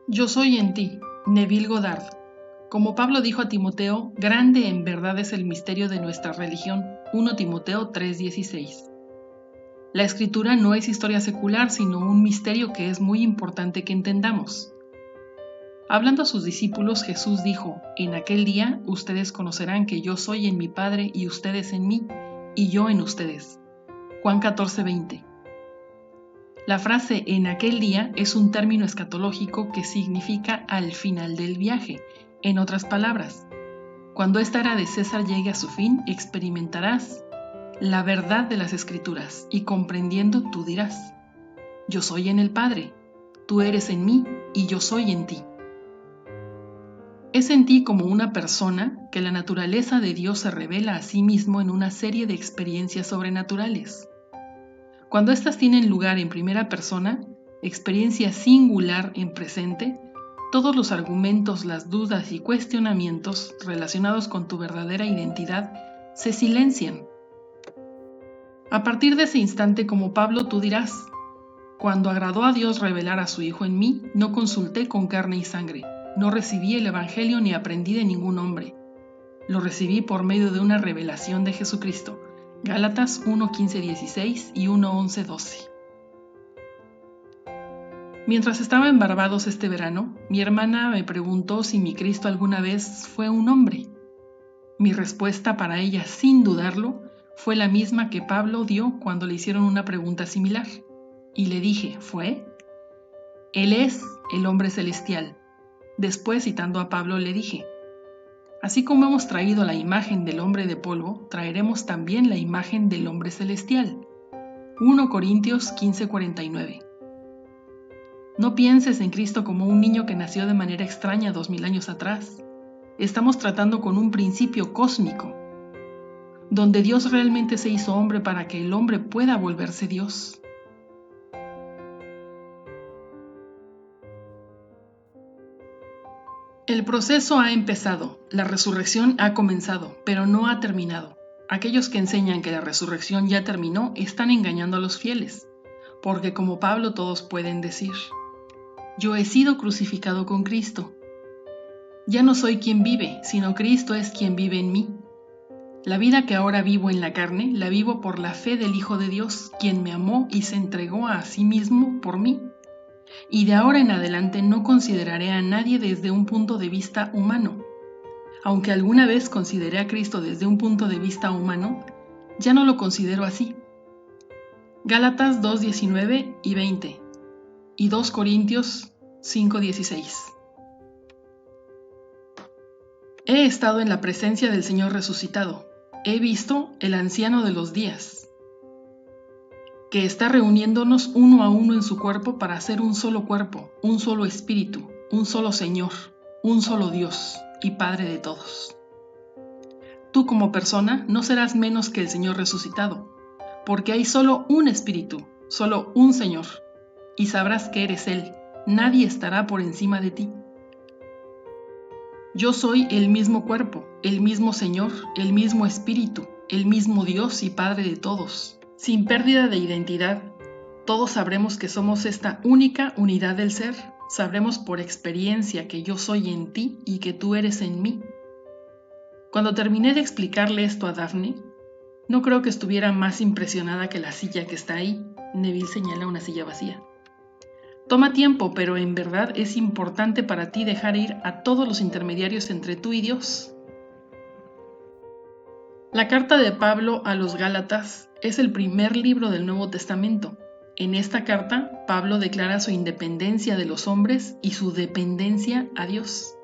Yo soy en ti, Neville Goddard. Como Pablo dijo a Timoteo, grande en verdad es el misterio de nuestra religión. 1 Timoteo 3:16. La escritura no es historia secular, sino un misterio que es muy importante que entendamos. Hablando a sus discípulos, Jesús dijo, en aquel día ustedes conocerán que yo soy en mi Padre y ustedes en mí, y yo en ustedes. Juan 14:20. La frase en aquel día es un término escatológico que significa al final del viaje. En otras palabras, cuando esta era de César llegue a su fin, experimentarás la verdad de las Escrituras y comprendiendo tú dirás, yo soy en el Padre, tú eres en mí y yo soy en ti. Es en ti como una persona que la naturaleza de Dios se revela a sí mismo en una serie de experiencias sobrenaturales. Cuando éstas tienen lugar en primera persona, experiencia singular en presente, todos los argumentos, las dudas y cuestionamientos relacionados con tu verdadera identidad se silencian. A partir de ese instante, como Pablo, tú dirás, cuando agradó a Dios revelar a su Hijo en mí, no consulté con carne y sangre, no recibí el Evangelio ni aprendí de ningún hombre. Lo recibí por medio de una revelación de Jesucristo. Gálatas 1:15-16 y 1:11-12. Mientras estaba en Barbados este verano, mi hermana me preguntó si mi Cristo alguna vez fue un hombre. Mi respuesta para ella, sin dudarlo, fue la misma que Pablo dio cuando le hicieron una pregunta similar. Y le dije, ¿fue? Él es el hombre celestial. Después, citando a Pablo, le dije, así como hemos traído la imagen del hombre de polvo, traeremos también la imagen del hombre celestial. 1 Corintios 15:49. No pienses en Cristo como un niño que nació de manera extraña 2000 años atrás. Estamos tratando con un principio cósmico, donde Dios realmente se hizo hombre para que el hombre pueda volverse Dios. El proceso ha empezado, la resurrección ha comenzado, pero no ha terminado. Aquellos que enseñan que la resurrección ya terminó están engañando a los fieles, porque como Pablo todos pueden decir, yo he sido crucificado con Cristo. Ya no soy quien vive, sino Cristo es quien vive en mí. La vida que ahora vivo en la carne, la vivo por la fe del Hijo de Dios, quien me amó y se entregó a sí mismo por mí. Y de ahora en adelante no consideraré a nadie desde un punto de vista humano. Aunque alguna vez consideré a Cristo desde un punto de vista humano, ya no lo considero así. Gálatas 2:19 y 20 y 2 Corintios 5:16. He estado en la presencia del Señor resucitado. He visto el anciano de los días, que está reuniéndonos uno a uno en su cuerpo para hacer un solo cuerpo, un solo espíritu, un solo Señor, un solo Dios y Padre de todos. Tú como persona no serás menos que el Señor resucitado, porque hay solo un espíritu, solo un Señor, y sabrás que eres Él. Nadie estará por encima de ti. Yo soy el mismo cuerpo, el mismo Señor, el mismo Espíritu, el mismo Dios y Padre de todos. Sin pérdida de identidad, todos sabremos que somos esta única unidad del ser. Sabremos por experiencia que yo soy en ti y que tú eres en mí. Cuando terminé de explicarle esto a Daphne, no creo que estuviera más impresionada que la silla que está ahí. Neville señala una silla vacía. Toma tiempo, pero en verdad es importante para ti dejar ir a todos los intermediarios entre tú y Dios. La carta de Pablo a los Gálatas es el primer libro del Nuevo Testamento. En esta carta, Pablo declara su independencia de los hombres y su dependencia a Dios.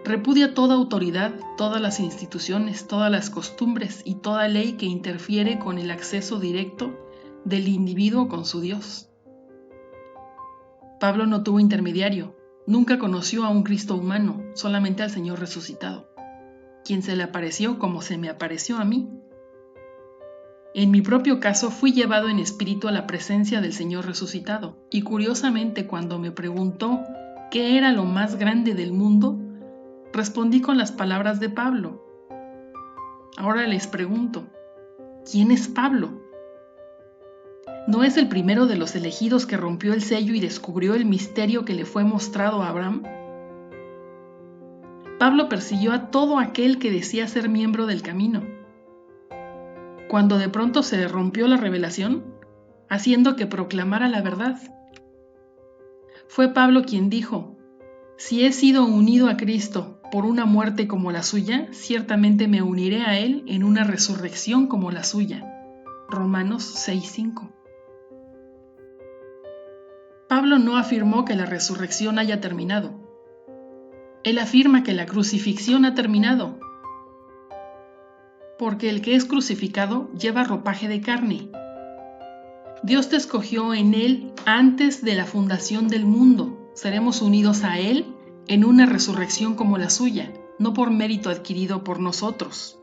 Repudia toda autoridad, todas las instituciones, todas las costumbres y toda ley que interfiere con el acceso directo del individuo con su Dios. Pablo no tuvo intermediario, nunca conoció a un Cristo humano, solamente al Señor resucitado, quien se le apareció como se me apareció a mí. En mi propio caso fui llevado en espíritu a la presencia del Señor resucitado, y curiosamente cuando me preguntó qué era lo más grande del mundo, respondí con las palabras de Pablo. Ahora les pregunto, ¿quién es Pablo? ¿No es el primero de los elegidos que rompió el sello y descubrió el misterio que le fue mostrado a Abraham? Pablo persiguió a todo aquel que decía ser miembro del camino. Cuando de pronto se le rompió la revelación, haciendo que proclamara la verdad. Fue Pablo quien dijo: si he sido unido a Cristo por una muerte como la suya, ciertamente me uniré a Él en una resurrección como la suya. Romanos 6:5. Pablo no afirmó que la resurrección haya terminado. Él afirma que la crucifixión ha terminado, porque el que es crucificado lleva ropaje de carne. Dios te escogió en Él antes de la fundación del mundo. Seremos unidos a Él en una resurrección como la suya, no por mérito adquirido por nosotros,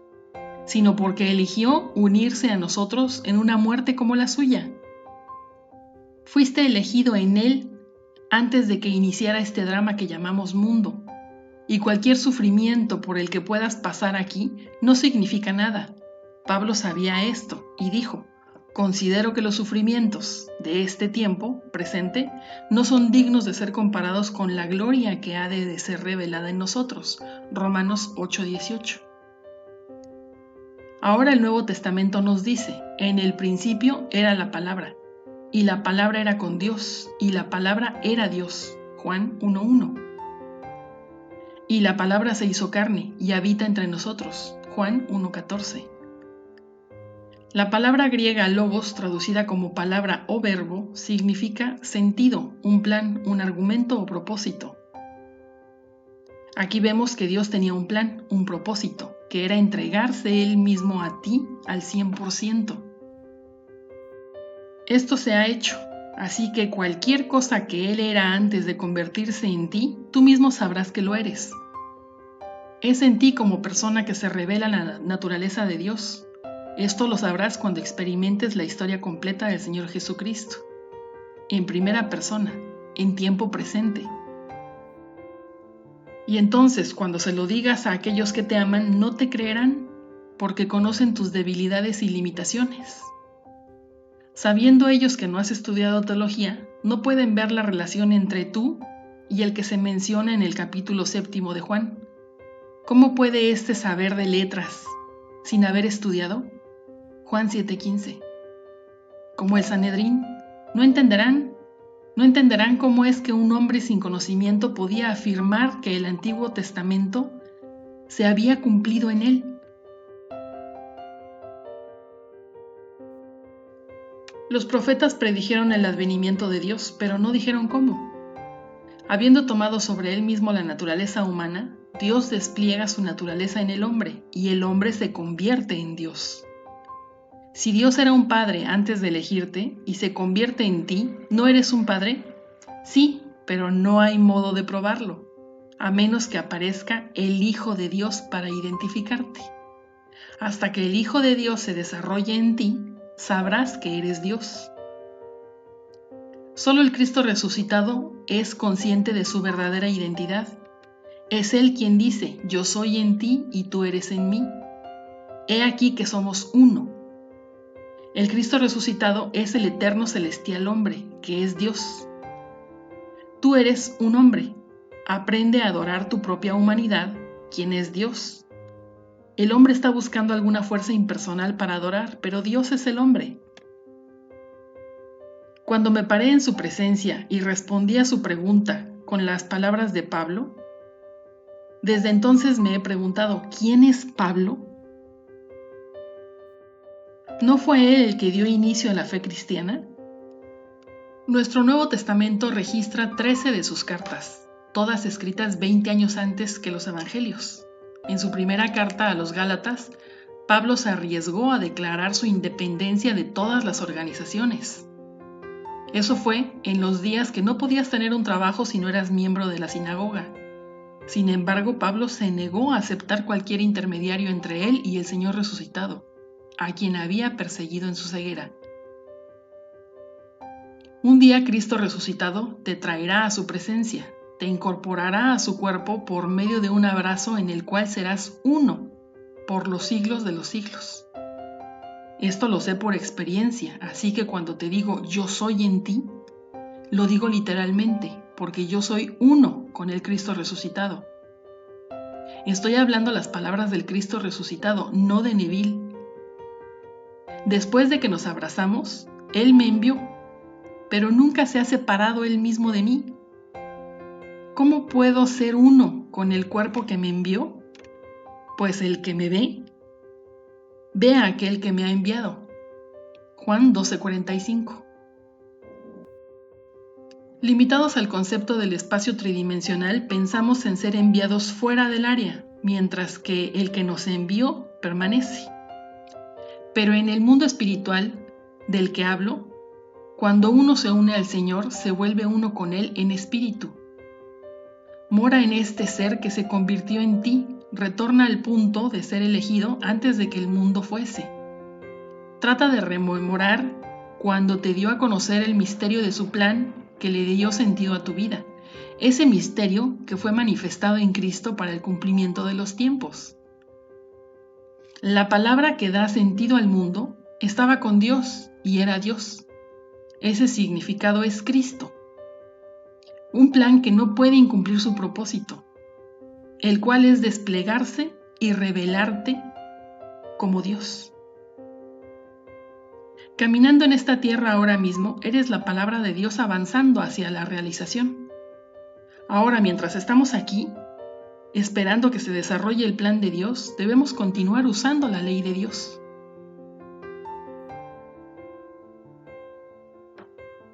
sino porque eligió unirse a nosotros en una muerte como la suya. Fuiste elegido en Él antes de que iniciara este drama que llamamos mundo, y cualquier sufrimiento por el que puedas pasar aquí no significa nada. Pablo sabía esto y dijo: considero que los sufrimientos de este tiempo presente no son dignos de ser comparados con la gloria que ha de ser revelada en nosotros. Romanos 8:18. Ahora el Nuevo Testamento nos dice: en el principio era la palabra, y la palabra era con Dios, y la palabra era Dios. Juan 1:1. Y la palabra se hizo carne y habita entre nosotros. Juan 1:14. La palabra griega logos, traducida como palabra o verbo, significa sentido, un plan, un argumento o propósito. Aquí vemos que Dios tenía un plan, un propósito, que era entregarse Él mismo a ti al 100%. Esto se ha hecho, así que cualquier cosa que Él era antes de convertirse en ti, tú mismo sabrás que lo eres. Es en ti como persona que se revela la naturaleza de Dios. Esto lo sabrás cuando experimentes la historia completa del Señor Jesucristo, en primera persona, en tiempo presente. Y entonces, cuando se lo digas a aquellos que te aman, no te creerán, porque conocen tus debilidades y limitaciones. Sabiendo ellos que no has estudiado teología, no pueden ver la relación entre tú y el que se menciona en el capítulo 7 de Juan. ¿Cómo puede éste saber de letras sin haber estudiado? Juan 7:15. Como el Sanedrín, no entenderán cómo es que un hombre sin conocimiento podía afirmar que el Antiguo Testamento se había cumplido en él. Los profetas predijeron el advenimiento de Dios, pero no dijeron cómo. Habiendo tomado sobre él mismo la naturaleza humana, Dios despliega su naturaleza en el hombre, y el hombre se convierte en Dios. Si Dios era un padre antes de elegirte y se convierte en ti, ¿no eres un padre? Sí, pero no hay modo de probarlo, a menos que aparezca el Hijo de Dios para identificarte. Hasta que el Hijo de Dios se desarrolle en ti, sabrás que eres Dios. Solo el Cristo resucitado es consciente de su verdadera identidad. Es Él quien dice: yo soy en ti y tú eres en mí. He aquí que somos uno. El Cristo resucitado es el eterno celestial hombre, que es Dios. Tú eres un hombre. Aprende a adorar tu propia humanidad, quien es Dios. El hombre está buscando alguna fuerza impersonal para adorar, pero Dios es el hombre. Cuando me paré en su presencia y respondí a su pregunta con las palabras de Pablo, desde entonces me he preguntado: ¿quién es Pablo? ¿No fue él el que dio inicio a la fe cristiana? Nuestro Nuevo Testamento registra 13 de sus cartas, todas escritas 20 años antes que los Evangelios. En su primera carta a los Gálatas, Pablo se arriesgó a declarar su independencia de todas las organizaciones. Eso fue en los días que no podías tener un trabajo si no eras miembro de la sinagoga. Sin embargo, Pablo se negó a aceptar cualquier intermediario entre él y el Señor resucitado, a quien había perseguido en su ceguera. Un día Cristo resucitado te traerá a su presencia, te incorporará a su cuerpo por medio de un abrazo en el cual serás uno por los siglos de los siglos. Esto lo sé por experiencia, así que cuando te digo yo soy en ti, lo digo literalmente, porque yo soy uno con el Cristo resucitado. Estoy hablando las palabras del Cristo resucitado, no de Neville. Después de que nos abrazamos, Él me envió, pero nunca se ha separado Él mismo de mí. ¿Cómo puedo ser uno con el cuerpo que me envió? Pues el que me ve a aquel que me ha enviado. Juan 12:45. Limitados al concepto del espacio tridimensional, pensamos en ser enviados fuera del área, mientras que el que nos envió permanece. Pero en el mundo espiritual del que hablo, cuando uno se une al Señor, se vuelve uno con Él en espíritu. Mora en este ser que se convirtió en ti, retorna al punto de ser elegido antes de que el mundo fuese. Trata de rememorar cuando te dio a conocer el misterio de su plan que le dio sentido a tu vida, ese misterio que fue manifestado en Cristo para el cumplimiento de los tiempos. La palabra que da sentido al mundo estaba con Dios y era Dios. Ese significado es Cristo. Un plan que no puede incumplir su propósito, el cual es desplegarse y revelarte como Dios. Caminando en esta tierra ahora mismo, eres la palabra de Dios avanzando hacia la realización. Ahora, mientras estamos aquí, esperando que se desarrolle el plan de Dios, debemos continuar usando la ley de Dios.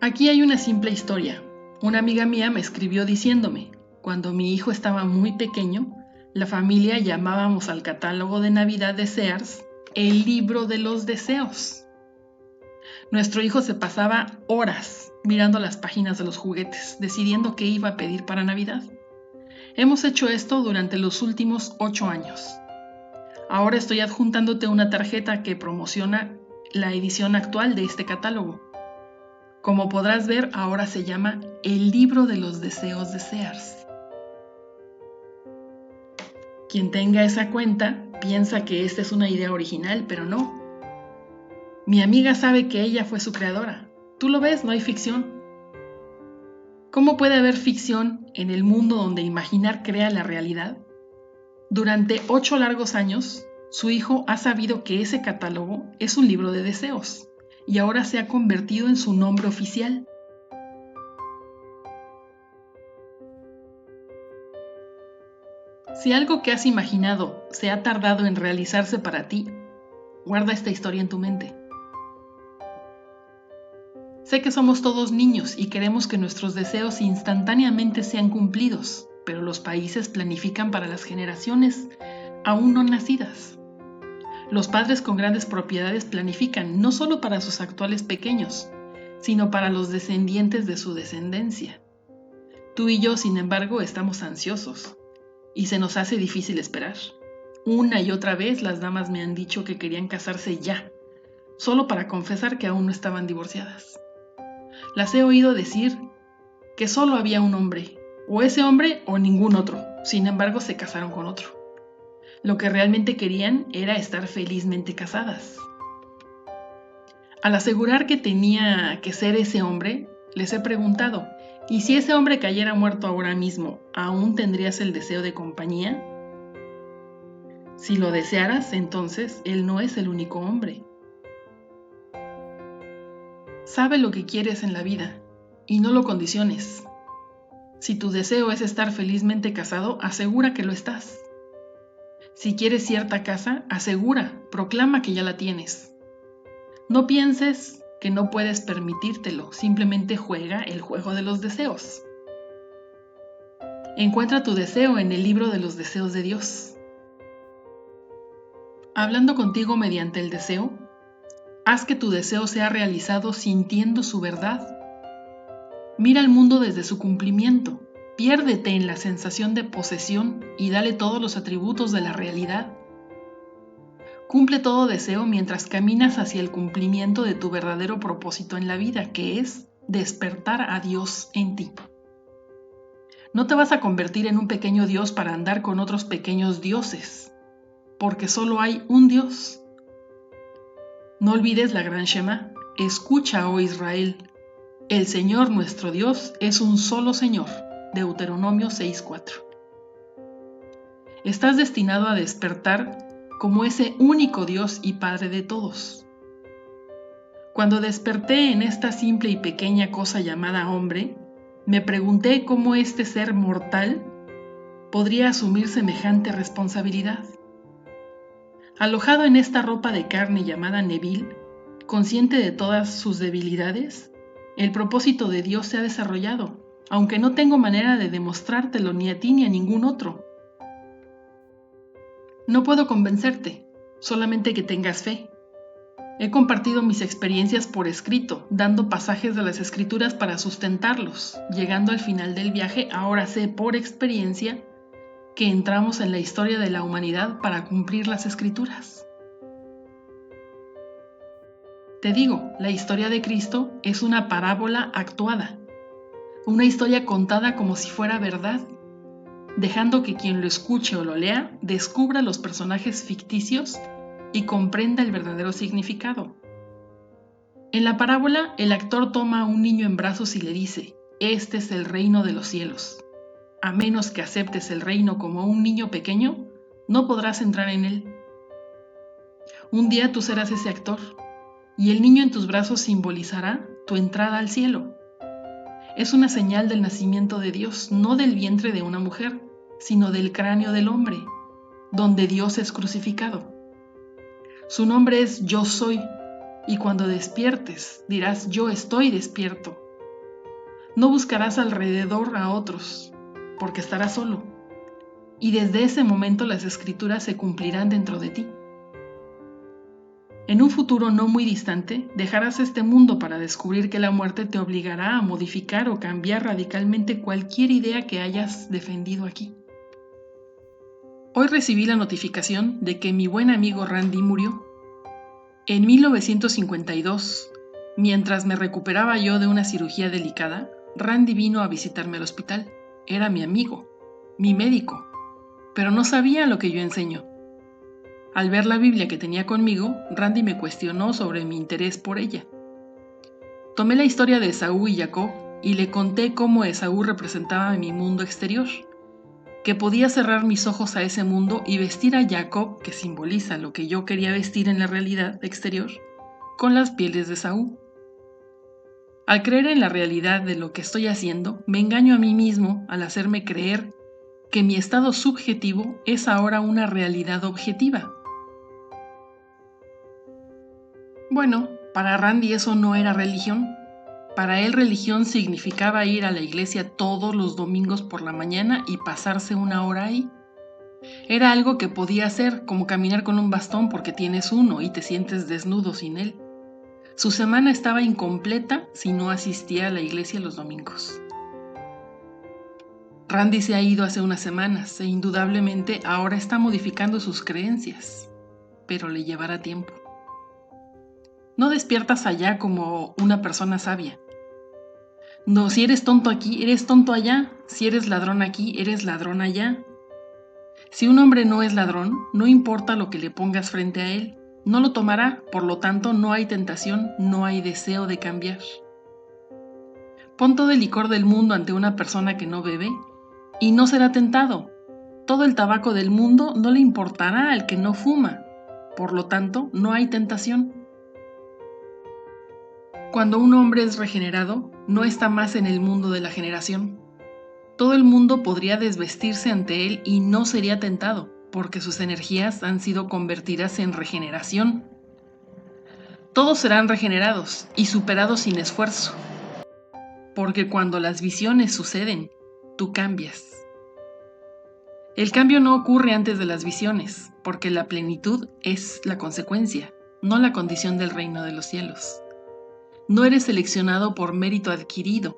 Aquí hay una simple historia. Una amiga mía me escribió diciéndome, cuando mi hijo estaba muy pequeño, la familia llamábamos al catálogo de Navidad de Sears el libro de los deseos. Nuestro hijo se pasaba horas mirando las páginas de los juguetes, decidiendo qué iba a pedir para Navidad. Hemos hecho esto durante los últimos 8 años. Ahora estoy adjuntándote una tarjeta que promociona la edición actual de este catálogo. Como podrás ver, ahora se llama El libro de los deseos de Sears. Quien tenga esa cuenta piensa que esta es una idea original, pero no. Mi amiga sabe que ella fue su creadora. Tú lo ves, no hay ficción. ¿Cómo puede haber ficción en el mundo donde imaginar crea la realidad? Durante 8 largos años, su hijo ha sabido que ese catálogo es un libro de deseos y ahora se ha convertido en su nombre oficial. Si algo que has imaginado se ha tardado en realizarse para ti, guarda esta historia en tu mente. Sé que somos todos niños y queremos que nuestros deseos instantáneamente sean cumplidos, pero los países planifican para las generaciones aún no nacidas. Los padres con grandes propiedades planifican no solo para sus actuales pequeños, sino para los descendientes de su descendencia. Tú y yo, sin embargo, estamos ansiosos y se nos hace difícil esperar. Una y otra vez las damas me han dicho que querían casarse ya, solo para confesar que aún no estaban divorciadas. Las he oído decir que solo había un hombre, o ese hombre o ningún otro. Sin embargo, se casaron con otro. Lo que realmente querían era estar felizmente casadas. Al asegurar que tenía que ser ese hombre, les he preguntado, ¿y si ese hombre cayera muerto ahora mismo, aún tendrías el deseo de compañía? Si lo desearas, entonces él no es el único hombre. Sabe lo que quieres en la vida y no lo condiciones. Si tu deseo es estar felizmente casado, asegura que lo estás. Si quieres cierta casa, asegura, proclama que ya la tienes. No pienses que no puedes permitírtelo, simplemente juega el juego de los deseos. Encuentra tu deseo en el libro de los deseos de Dios. Hablando contigo mediante el deseo, haz que tu deseo sea realizado sintiendo su verdad. Mira el mundo desde su cumplimiento. Piérdete en la sensación de posesión y dale todos los atributos de la realidad. Cumple todo deseo mientras caminas hacia el cumplimiento de tu verdadero propósito en la vida, que es despertar a Dios en ti. No te vas a convertir en un pequeño Dios para andar con otros pequeños dioses, porque solo hay un Dios. No olvides la gran Shema. Escucha, oh Israel. El Señor nuestro Dios es un solo Señor. Deuteronomio 6:4. Estás destinado a despertar como ese único Dios y Padre de todos. Cuando desperté en esta simple y pequeña cosa llamada hombre, me pregunté cómo este ser mortal podría asumir semejante responsabilidad. Alojado en esta ropa de carne llamada Nevil, consciente de todas sus debilidades, el propósito de Dios se ha desarrollado, aunque no tengo manera de demostrártelo ni a ti ni a ningún otro. No puedo convencerte, solamente que tengas fe. He compartido mis experiencias por escrito, dando pasajes de las Escrituras para sustentarlos. Llegando al final del viaje, ahora sé por experiencia que entramos en la historia de la humanidad para cumplir las Escrituras. Te digo, la historia de Cristo es una parábola actuada, una historia contada como si fuera verdad, dejando que quien lo escuche o lo lea descubra los personajes ficticios y comprenda el verdadero significado. En la parábola, el actor toma a un niño en brazos y le dice: «Este es el reino de los cielos. A menos que aceptes el reino como un niño pequeño, no podrás entrar en él». Un día tú serás ese actor, y el niño en tus brazos simbolizará tu entrada al cielo. Es una señal del nacimiento de Dios, no del vientre de una mujer, sino del cráneo del hombre, donde Dios es crucificado. Su nombre es Yo Soy, y cuando despiertes dirás: yo estoy despierto. No buscarás alrededor a otros, porque estarás solo, y desde ese momento las Escrituras se cumplirán dentro de ti. En un futuro no muy distante, dejarás este mundo para descubrir que la muerte te obligará a modificar o cambiar radicalmente cualquier idea que hayas defendido aquí. Hoy recibí la notificación de que mi buen amigo Randy murió. En 1952, mientras me recuperaba yo de una cirugía delicada, Randy vino a visitarme al hospital. Era mi amigo, mi médico, pero no sabía lo que yo enseño. Al ver la Biblia que tenía conmigo, Randy me cuestionó sobre mi interés por ella. Tomé la historia de Esaú y Jacob y le conté cómo Esaú representaba mi mundo exterior, que podía cerrar mis ojos a ese mundo y vestir a Jacob, que simboliza lo que yo quería vestir en la realidad exterior, con las pieles de Esaú. Al creer en la realidad de lo que estoy haciendo, me engaño a mí mismo al hacerme creer que mi estado subjetivo es ahora una realidad objetiva. Bueno, para Randy eso no era religión. Para él religión significaba ir a la iglesia todos los domingos por la mañana y pasarse una hora ahí. Era algo que podía hacer, como caminar con un bastón porque tienes uno y te sientes desnudo sin él. Su semana estaba incompleta si no asistía a la iglesia los domingos. Randy se ha ido hace unas semanas e indudablemente ahora está modificando sus creencias, pero le llevará tiempo. No despiertas allá como una persona sabia. No, si eres tonto aquí, eres tonto allá. Si eres ladrón aquí, eres ladrón allá. Si un hombre no es ladrón, no importa lo que le pongas frente a él, no lo tomará, por lo tanto no hay tentación, no hay deseo de cambiar. Pon todo el licor del mundo ante una persona que no bebe y no será tentado. Todo el tabaco del mundo no le importará al que no fuma, por lo tanto no hay tentación. Cuando un hombre es regenerado, no está más en el mundo de la generación. Todo el mundo podría desvestirse ante él y no sería tentado, porque sus energías han sido convertidas en regeneración. Todos serán regenerados y superados sin esfuerzo, porque cuando las visiones suceden, tú cambias. El cambio no ocurre antes de las visiones, porque la plenitud es la consecuencia, no la condición del reino de los cielos. No eres seleccionado por mérito adquirido.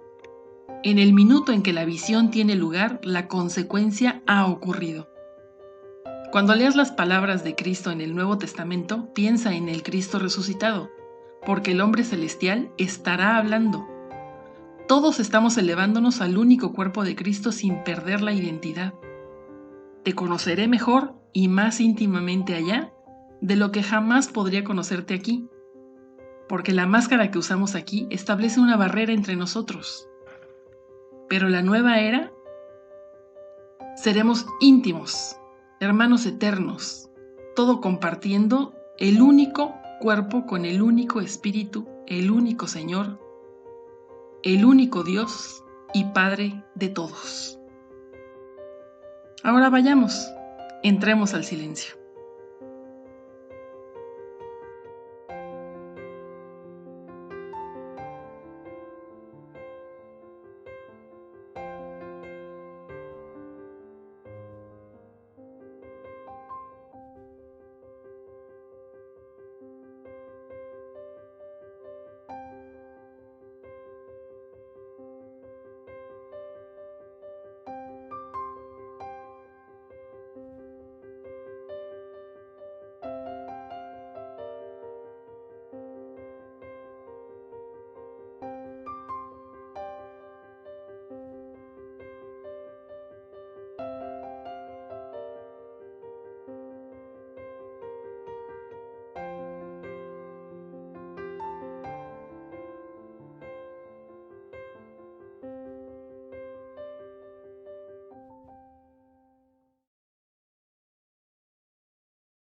En el minuto en que la visión tiene lugar, la consecuencia ha ocurrido. Cuando leas las palabras de Cristo en el Nuevo Testamento, piensa en el Cristo resucitado, porque el hombre celestial estará hablando. Todos estamos elevándonos al único cuerpo de Cristo sin perder la identidad. Te conoceré mejor y más íntimamente allá de lo que jamás podría conocerte aquí. porque la máscara que usamos aquí establece una barrera entre nosotros. Pero la nueva era, seremos íntimos, hermanos eternos, todo compartiendo el único cuerpo con el único espíritu, el único Señor, el único Dios y Padre de todos. Ahora vayamos, entremos al silencio.